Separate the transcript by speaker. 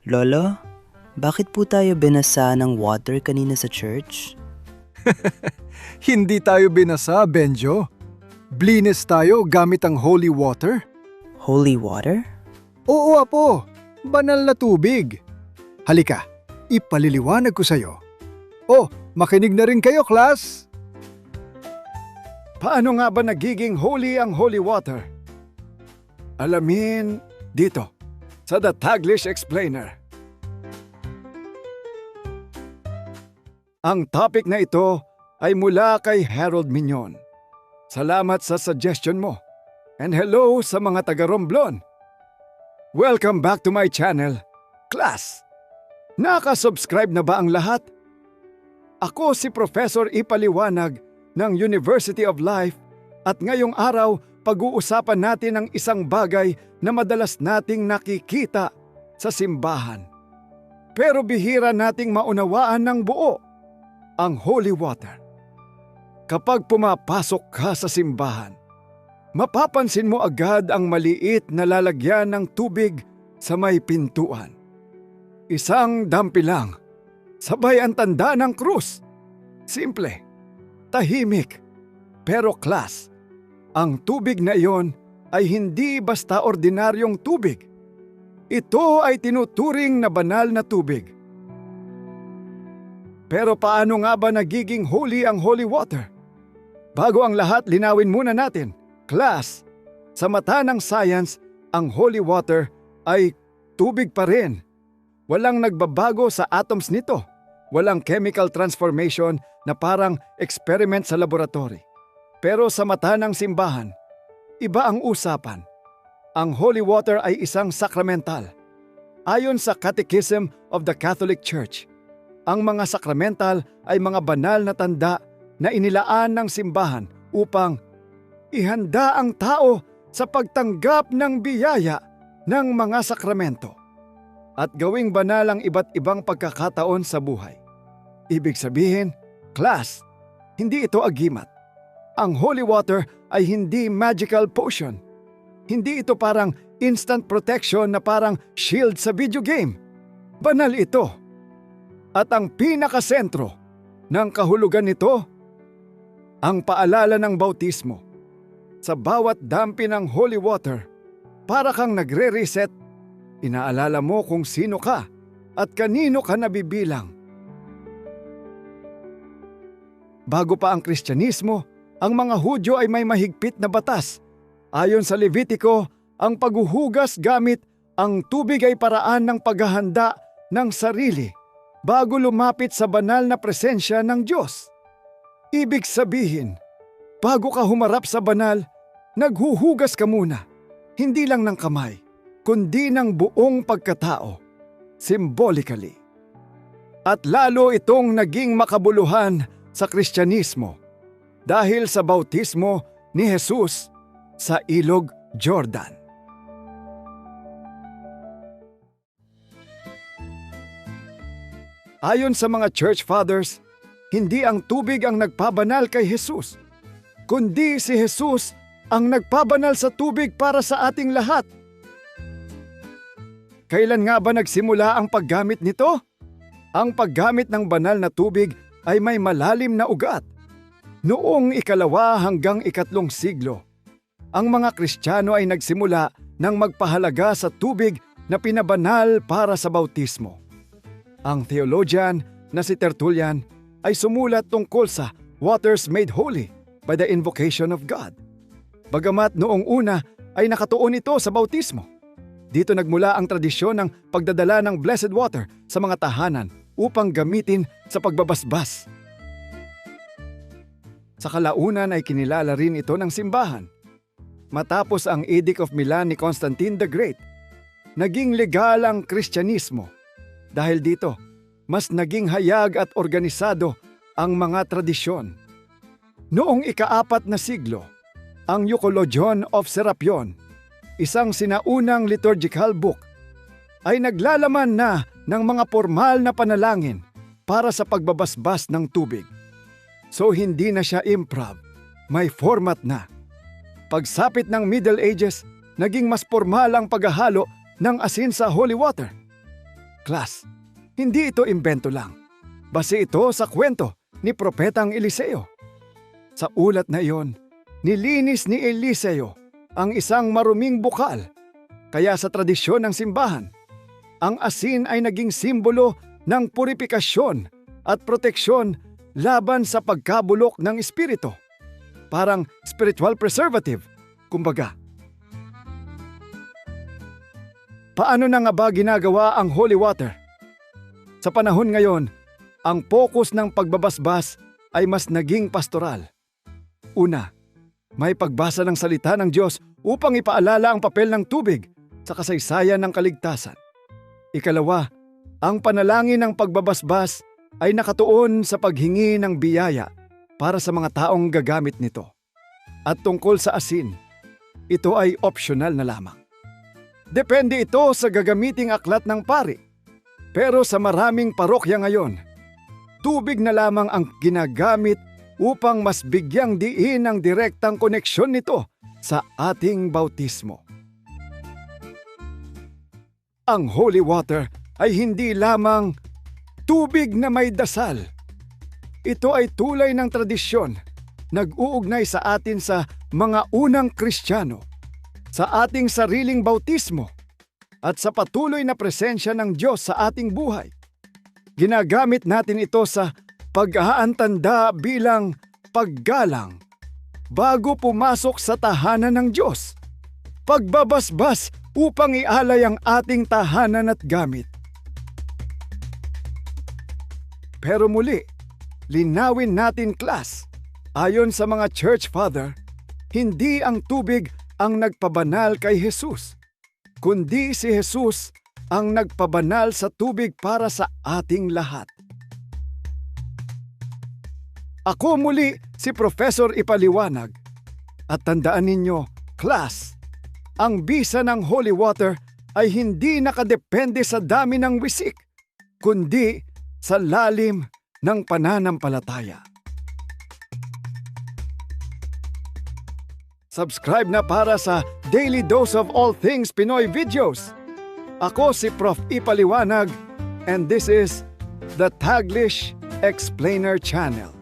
Speaker 1: Lolo, bakit po tayo binasa ng water kanina sa church?
Speaker 2: Hindi tayo binasa, Benjo. Blinis tayo gamit ang holy water.
Speaker 1: Holy water?
Speaker 2: Oo, Apo. Banal na tubig. Halika, ipaliliwanag ko sa'yo. Oh, makinig na rin kayo, class. Paano nga ba nagiging holy ang holy water? Alamin dito, sa The Taglish Explainer. Ang topic na ito ay mula kay Harold Mignon. Salamat sa suggestion mo. And hello sa mga taga-Romblon. Welcome back to my channel, class. Nakasubscribe na ba ang lahat? Ako si Professor Ipaliwanag ng University of Life at ngayong araw pag-uusapan natin ang isang bagay na madalas nating nakikita sa simbahan. Pero bihira nating maunawaan ng buo, ang holy water. Kapag pumapasok ka sa simbahan, mapapansin mo agad ang maliit na lalagyan ng tubig sa may pintuan. Isang dampi lang, sabay ang tanda ng krus. Simple, tahimik, pero class. Ang tubig na iyon ay hindi basta ordinaryong tubig. Ito ay tinuturing na banal na tubig. Pero paano nga ba nagiging holy ang holy water? Bago ang lahat, linawin muna natin. Class, sa mata ng science, ang holy water ay tubig pa rin. Walang nagbabago sa atoms nito. Walang chemical transformation na parang experiment sa laboratory. Pero sa mata ng simbahan, iba ang usapan. Ang holy water ay isang sakramental. Ayon sa Catechism of the Catholic Church, ang mga sakramental ay mga banal na tanda na inilaan ng simbahan upang ihanda ang tao sa pagtanggap ng biyaya ng mga sakramento at gawing banal ang iba't ibang pagkakataon sa buhay. Ibig sabihin, class, hindi ito agimat. Ang holy water ay hindi magical potion. Hindi ito parang instant protection na parang shield sa video game. Banal ito. At ang pinakasentro ng kahulugan nito, ang paalala ng bautismo. Sa bawat dampi ng holy water, para kang nagre-reset, inaalala mo kung sino ka at kanino ka nabibilang. Bago pa ang Kristyanismo, ang mga Hudyo ay may mahigpit na batas. Ayon sa Levitico, ang paghuhugas gamit ang tubig ay paraan ng paghahanda ng sarili bago lumapit sa banal na presensya ng Diyos. Ibig sabihin, bago ka humarap sa banal, naghuhugas ka muna, hindi lang ng kamay, kundi ng buong pagkatao, symbolically. At lalo itong naging makabuluhan sa Kristyanismo dahil sa bautismo ni Jesus sa Ilog Jordan. Ayon sa mga church fathers, hindi ang tubig ang nagpabanal kay Jesus, kundi si Jesus ang nagpabanal sa tubig para sa ating lahat. Kailan nga ba nagsimula ang paggamit nito? Ang paggamit ng banal na tubig ay may malalim na ugat. Noong 2 hanggang 3 siglo, ang mga Kristiyano ay nagsimula ng magpahalaga sa tubig na pinabanal para sa bautismo. Ang theologian na si Tertullian ay sumulat tungkol sa waters made holy by the invocation of God. Bagamat noong una ay nakatuon ito sa bautismo. Dito nagmula ang tradisyon ng pagdadala ng blessed water sa mga tahanan upang gamitin sa pagbabasbas. Sa kalaunan ay kinilala rin ito ng simbahan. Matapos ang Edict of Milan ni Constantine the Great, naging legal ang Kristyanismo. Dahil dito, mas naging hayag at organisado ang mga tradisyon. Noong ika-4 na siglo, ang Euchologion of Serapion, isang sinaunang liturgical book, ay naglalaman na ng mga formal na panalangin para sa pagbabasbas ng tubig. So hindi na siya improv, may format na. Pagsapit ng Middle Ages, naging mas formal ang paghahalo ng asin sa holy water. Class, hindi ito imbento lang. Base ito sa kwento ni Propetang Eliseo. Sa ulat na iyon, nilinis ni Eliseo ang isang maruming bukal. Kaya sa tradisyon ng simbahan, ang asin ay naging simbolo ng purifikasyon at proteksyon laban sa pagkabulok ng espiritu. Parang spiritual preservative, kumbaga. Paano na nga ba ginagawa ang holy water? Sa panahon ngayon, ang focus ng pagbabasbas ay mas naging pastoral. Una, may pagbasa ng salita ng Diyos upang ipaalala ang papel ng tubig sa kasaysayan ng kaligtasan. Ikalawa, ang panalangin ng pagbabasbas ay nakatuon sa paghingi ng biyaya para sa mga taong gagamit nito. At tungkol sa asin, ito ay optional na lamang. Depende ito sa gagamiting aklat ng pari. Pero sa maraming parokya ngayon, tubig na lamang ang ginagamit upang mas bigyang diin ang direktang koneksyon nito sa ating bautismo. Ang holy water ay hindi lamang tubig na may dasal. Ito ay tulay ng tradisyon, nag-uugnay sa atin sa mga unang Kristiyano, sa ating sariling bautismo, at sa patuloy na presensya ng Diyos sa ating buhay. Ginagamit natin ito sa pag-aantanda bilang paggalang bago pumasok sa tahanan ng Diyos. Pagbabasbas upang ialay ang ating tahanan at gamit. Pero muli, linawin natin, class, ayon sa mga church father, hindi ang tubig ang nagpabanal kay Jesus, kundi si Jesus ang nagpabanal sa tubig para sa ating lahat. Ako muli si Professor Ipaliwanag, at tandaan ninyo, class, ang bisa ng holy water ay hindi nakadepende sa dami ng wisik, kundi sa lalim ng pananampalataya. Subscribe na para sa Daily Dose of All Things Pinoy videos. Ako si Prof. Ipaliwanag, and this is the Taglish Explainer Channel.